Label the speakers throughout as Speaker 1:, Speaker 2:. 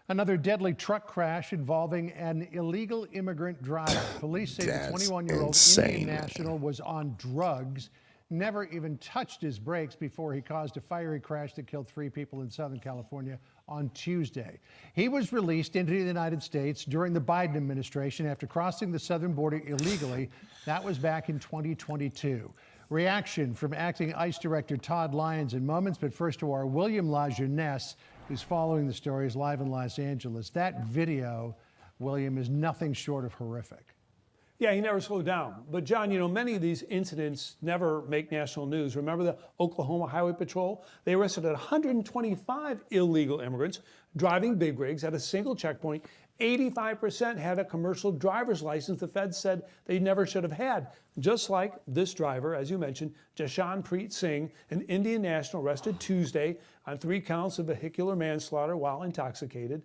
Speaker 1: Another deadly truck crash involving an illegal immigrant driver. Police say the
Speaker 2: That's
Speaker 1: 21-year-old
Speaker 2: insane,
Speaker 1: Indian
Speaker 2: man.
Speaker 1: national was on drugs, never even touched his brakes before he caused a fiery crash that killed 3 people in Southern California on Tuesday. He was released into the United States during the Biden administration after crossing the southern border illegally. That was back in 2022. Reaction from acting ICE Director Todd Lyons in moments, but first to our William LaJeunesse, who's following the stories live in Los Angeles. That video, William, is nothing short of horrific.
Speaker 3: Yeah, he never slowed down. But John, you know, many of these incidents never make national news. Remember the Oklahoma Highway Patrol? They arrested 125 illegal immigrants driving big rigs at a single checkpoint. 85% had a commercial driver's license the feds said they never should have had. Just like this driver, as you mentioned, Jashanpreet Singh, an Indian national arrested Tuesday on 3 counts of vehicular manslaughter while intoxicated.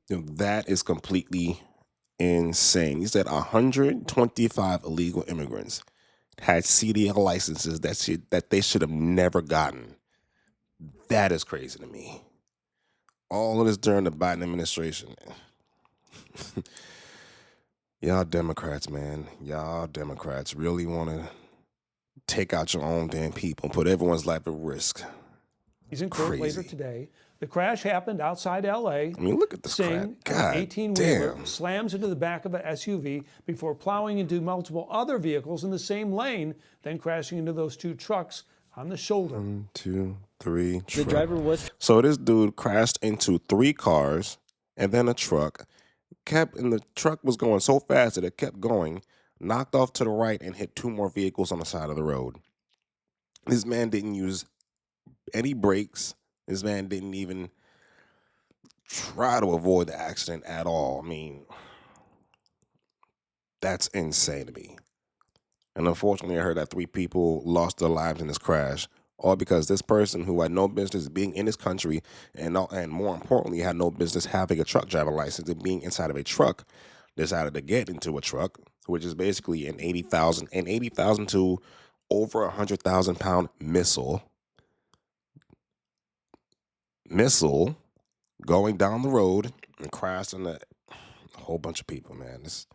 Speaker 2: That is completely insane. He said 125 illegal immigrants had CDL licenses that they should have never gotten. That is crazy to me. All of this during the Biden administration. Y'all Democrats, man. Y'all Democrats really want to take out your own damn people and put everyone's life at risk.
Speaker 3: He's in court later today. The crash happened outside L.A.
Speaker 2: I mean, look at this
Speaker 3: Singh,
Speaker 2: crap.
Speaker 3: an 18-wheeler, slams into the back of an SUV before plowing into multiple other vehicles in the same lane, then crashing into those 2 trucks on the shoulder.
Speaker 2: 1, 2, 3.
Speaker 4: The driver was...
Speaker 2: So this dude crashed into 3 cars and then a truck. And the truck was going so fast that it kept going, knocked off to the right and hit 2 more vehicles on the side of the road. This man didn't use any brakes. This man didn't even try to avoid the accident at all. I mean, that's insane to me. And unfortunately, I heard that 3 people lost their lives in this crash, all because this person who had no business being in this country and more importantly had no business having a truck driver license and being inside of a truck decided to get into a truck, which is basically an 80,000 to over 100,000 pound missile going down the road and crashed into a whole bunch of people, man. It's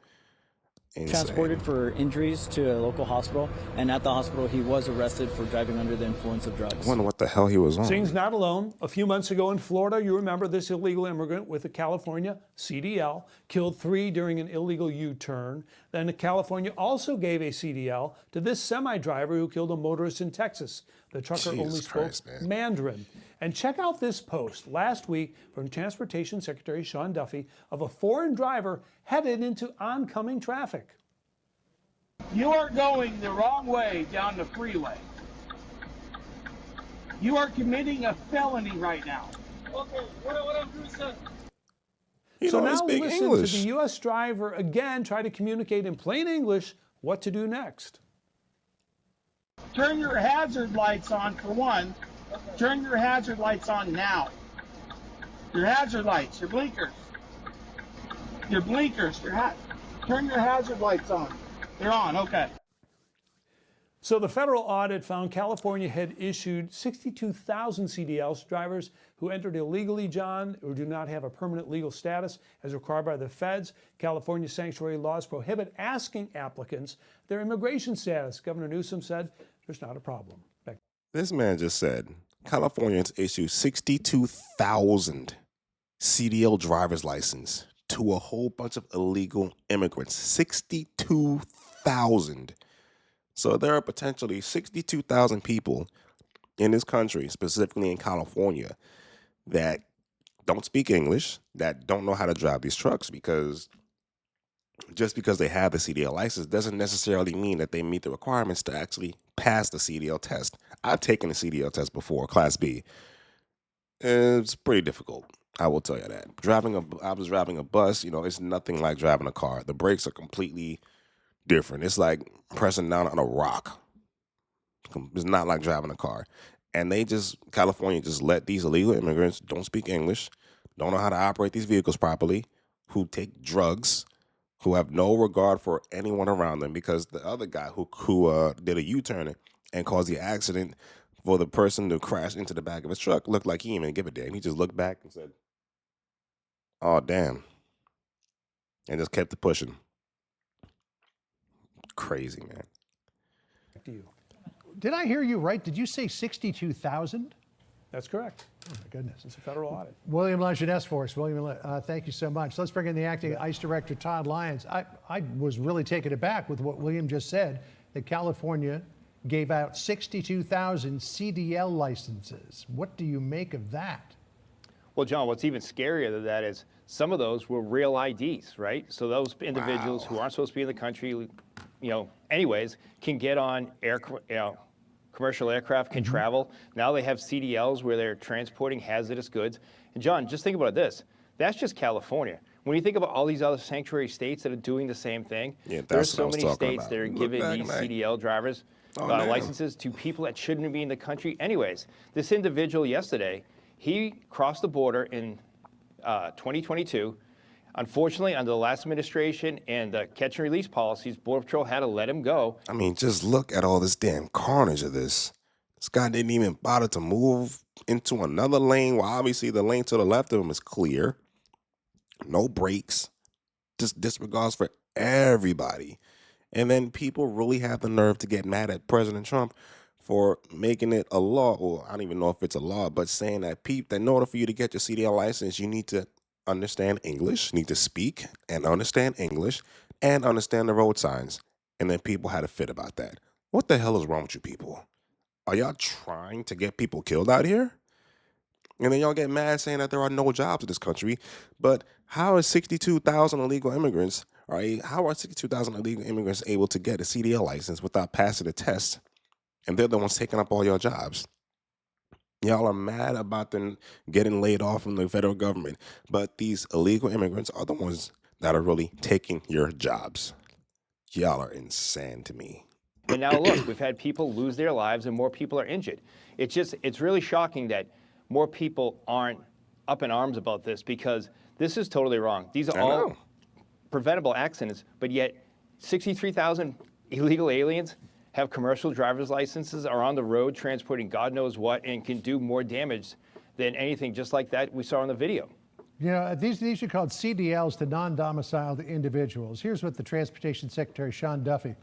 Speaker 2: insane.
Speaker 4: Transported for injuries to a local hospital, and at the hospital he was arrested for driving under the influence of drugs.
Speaker 2: I wonder what the hell he was on.
Speaker 3: Singh's not alone. A few months ago in Florida, you remember this illegal immigrant with a California CDL killed 3 during an illegal U-turn. Then California also gave a CDL to this semi-driver who killed a motorist in Texas. The trucker only spoke Mandarin. And check out this post last week from Transportation Secretary Sean Duffy of a foreign driver headed into oncoming traffic.
Speaker 5: You are going the wrong way down the freeway. You are committing a felony right now. Okay, what I'm doing, sir?
Speaker 3: So now listen to the U.S. driver again try to communicate in plain English what to do next.
Speaker 5: Turn your hazard lights on for one. Turn your hazard lights on now. Your hazard lights, your blinkers. Your blinkers, turn your hazard lights on. They're on, okay.
Speaker 3: So the federal audit found California had issued 62,000 CDLs to drivers who entered illegally, John, or do not have a permanent legal status as required by the feds. California sanctuary laws prohibit asking applicants their immigration status. Governor Newsom said there's not a problem.
Speaker 2: This man just said Californians issue 62,000 CDL driver's license to a whole bunch of illegal immigrants. 62,000. So there are potentially 62,000 people in this country, specifically in California, that don't speak English, that don't know how to drive these trucks, because just because they have the CDL license doesn't necessarily mean that they meet the requirements to actually pass the CDL test. I've taken the CDL test before, Class B. It's pretty difficult, I will tell you that. I was driving a bus, it's nothing like driving a car. The brakes are completely different. It's like pressing down on a rock. It's not like driving a car. And California just let these illegal immigrants, don't speak English, don't know how to operate these vehicles properly, who take drugs, who have no regard for anyone around them, because the other guy who did a U-turn and caused the accident for the person to crash into the back of his truck looked like he didn't even give a damn. He just looked back and said, Oh, damn. And just kept it pushing. Crazy, man.
Speaker 3: To you.
Speaker 1: Did I hear you right? Did you say 62,000?
Speaker 3: That's correct.
Speaker 1: Oh, my goodness.
Speaker 3: It's a federal audit.
Speaker 1: William Lejeunesse for us. William, thank you so much. Let's bring in the acting ICE director, Todd Lyons. I was really taken aback with what William just said, that California gave out 62,000 CDL licenses. What do you make of that?
Speaker 6: Well, John, what's even scarier than that is some of those were real IDs, right? So those individuals who aren't supposed to be in the country, anyways, can get on commercial aircraft, can travel. Now they have CDLs where they're transporting hazardous goods. And John, just think about this. That's just California. When you think about all these other sanctuary states that are doing the same thing,
Speaker 2: Yeah,
Speaker 6: there are
Speaker 2: that's what I
Speaker 6: so
Speaker 2: was
Speaker 6: many
Speaker 2: talking
Speaker 6: states
Speaker 2: about.
Speaker 6: that are
Speaker 2: Look
Speaker 6: giving
Speaker 2: back,
Speaker 6: these
Speaker 2: man.
Speaker 6: CDL drivers
Speaker 2: Oh, damn.
Speaker 6: licenses to people that shouldn't be in the country anyways. This individual yesterday, he crossed the border in 2022. Unfortunately, under the last administration and the catch and release policies, Border Patrol had to let him go.
Speaker 2: I mean, just look at all this damn carnage of this. This guy didn't even bother to move into another lane. Well, obviously the lane to the left of him is clear. No brakes. Just disregards for everybody. And then people really have the nerve to get mad at President Trump for making it a law, or I don't even know if it's a law, but saying that in order for you to get your CDL license, you need to understand English, need to speak and understand English and understand the road signs. And then people had a fit about that. What the hell is wrong with you people? Are y'all trying to get people killed out here? And then y'all get mad saying that there are no jobs in this country. But how is 62,000 illegal immigrants, right? How are 62,000 illegal immigrants able to get a CDL license without passing a test? And they're the ones taking up all your jobs. Y'all are mad about them getting laid off from the federal government. But these illegal immigrants are the ones that are really taking your jobs. Y'all are insane to me.
Speaker 6: And now look, we've had people lose their lives and more people are injured. It's really shocking that more people aren't up in arms about this, because this is totally wrong. These are all preventable accidents, but yet 63,000 illegal aliens have commercial driver's licenses, are on the road transporting God knows what, and can do more damage than anything just like that we saw in the video.
Speaker 1: You know, these are called CDLs to non-domiciled individuals. Here's what the Transportation Secretary, Sean Duffy,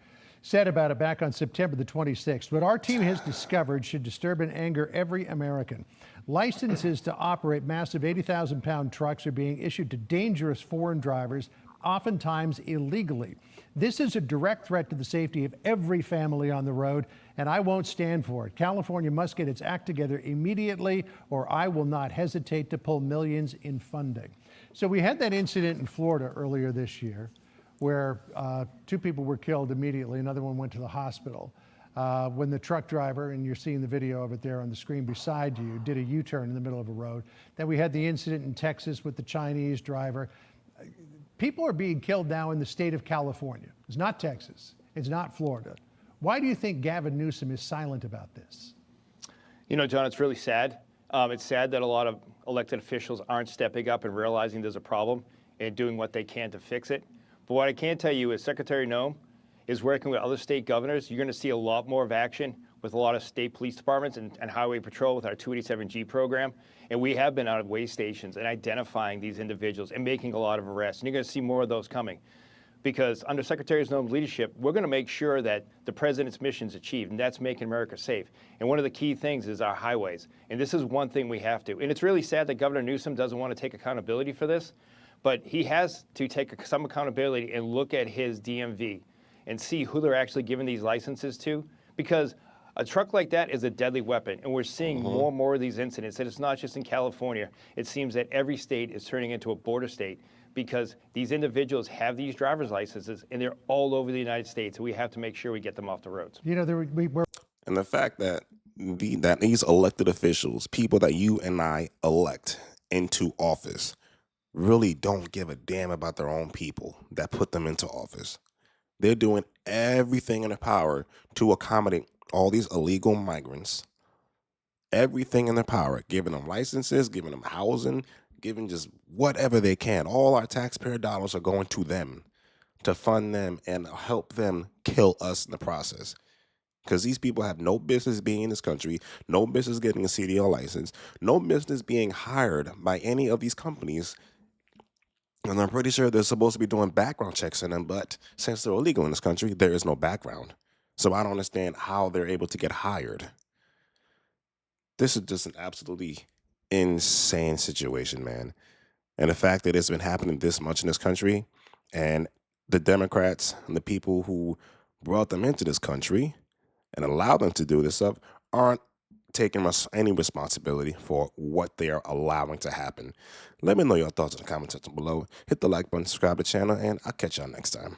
Speaker 1: said about it back on September the 26th. What our team has discovered should disturb and anger every American. Licenses to operate massive 80,000-pound trucks are being issued to dangerous foreign drivers, oftentimes illegally. This is a direct threat to the safety of every family on the road, and I won't stand for it. California must get its act together immediately, or I will not hesitate to pull millions in funding. So we had that incident in Florida earlier this year where 2 people were killed immediately. Another one went to the hospital. When the truck driver, and you're seeing the video of it there on the screen beside you, did a U-turn in the middle of a road. Then we had the incident in Texas with the Chinese driver. People are being killed now in the state of California. It's not Texas. It's not Florida. Why do you think Gavin Newsom is silent about this?
Speaker 6: You know, John, it's really sad. It's sad that a lot of elected officials aren't stepping up and realizing there's a problem and doing what they can to fix it. But what I can tell you is Secretary Noem is working with other state governors. You're going to see a lot more of action with a lot of state police departments and Highway Patrol with our 287G program. And we have been out of way stations and identifying these individuals and making a lot of arrests. And you're going to see more of those coming. Because under Secretary Noem's leadership, we're going to make sure that the president's mission is achieved, and that's making America safe. And one of the key things is our highways. And this is one thing we have to. And it's really sad that Governor Newsom doesn't want to take accountability for this, but he has to take some accountability and look at his DMV and see who they're actually giving these licenses to. Because a truck like that is a deadly weapon, and we're seeing more and more of these incidents. And it's not just in California. It seems that every state is turning into a border state, because these individuals have these driver's licenses and they're all over the United States. And we have to make sure we get them off the roads.
Speaker 1: You know, we're
Speaker 2: And the fact that these elected officials, people that you and I elect into office, really don't give a damn about their own people that put them into office. They're doing everything in their power to accommodate all these illegal migrants. Everything in their power, giving them licenses, giving them housing, giving just whatever they can. All our taxpayer dollars are going to them to fund them and help them kill us in the process. Because these people have no business being in this country, no business getting a CDL license, no business being hired by any of these companies And I'm pretty sure they're supposed to be doing background checks on them, but since they're illegal in this country, there is no background. So I don't understand how they're able to get hired. This is just an absolutely insane situation, man. And the fact that it's been happening this much in this country, and the Democrats and the people who brought them into this country and allowed them to do this stuff aren't taking any responsibility for what they are allowing to happen. Let me know your thoughts in the comment section below. Hit the like button, subscribe to the channel, and I'll catch y'all next time.